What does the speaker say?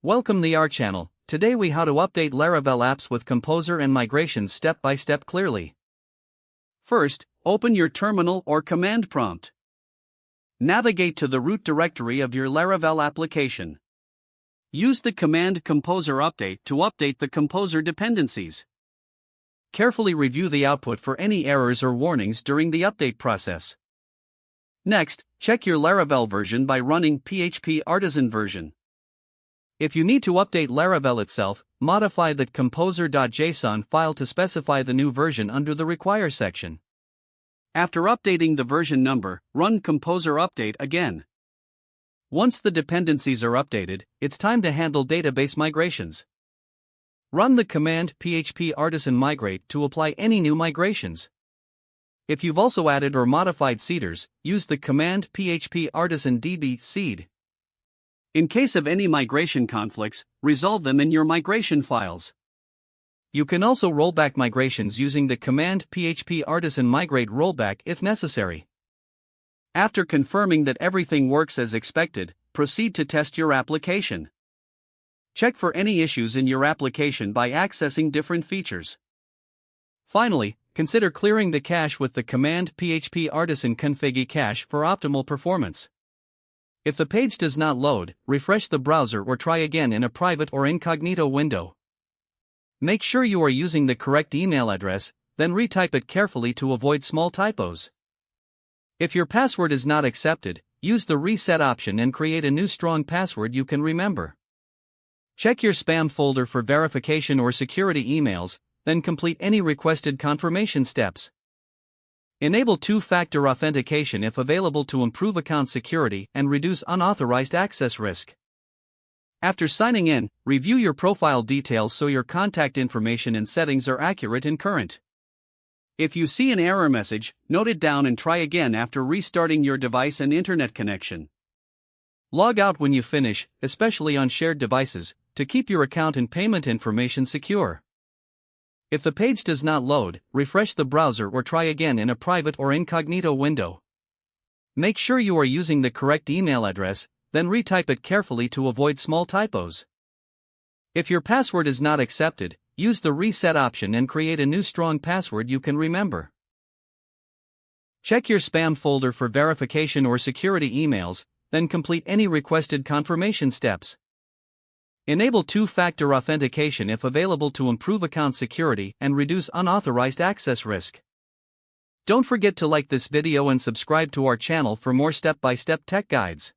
Welcome to our channel. Today we how to update Laravel apps with Composer and migrations step by step clearly. First, open your terminal or command prompt. Navigate to the root directory of your Laravel application. Use the command Composer update to update the Composer dependencies. Carefully review the output for any errors or warnings during the update process. Next, check your Laravel version by running PHP Artisan version. If you need to update Laravel itself, modify the composer.json file to specify the new version under the Require section. After updating the version number, run Composer update again. Once the dependencies are updated, it's time to handle database migrations. Run the command php artisan migrate to apply any new migrations. If you've also added or modified seeders, use the command php artisan db seed. In case of any migration conflicts, resolve them in your migration files. You can also roll back migrations using the command php artisan migrate rollback if necessary. After confirming that everything works as expected, proceed to test your application. Check for any issues in your application by accessing different features. Finally, consider clearing the cache with the command php artisan config cache for optimal performance. If the page does not load, refresh the browser or try again in a private or incognito window. Make sure you are using the correct email address, then retype it carefully to avoid small typos. If your password is not accepted, use the reset option and create a new strong password you can remember. Check your spam folder for verification or security emails, then complete any requested confirmation steps. Enable two-factor authentication if available to improve account security and reduce unauthorized access risk. After signing in, review your profile details so your contact information and settings are accurate and current. If you see an error message, note it down and try again after restarting your device and internet connection. Log out when you finish, especially on shared devices, to keep your account and payment information secure. If the page does not load, refresh the browser or try again in a private or incognito window. Make sure you are using the correct email address, then retype it carefully to avoid small typos. If your password is not accepted, use the reset option and create a new strong password you can remember. Check your spam folder for verification or security emails, then complete any requested confirmation steps. Enable two-factor authentication if available to improve account security and reduce unauthorized access risk. Don't forget to like this video and subscribe to our channel for more step-by-step tech guides.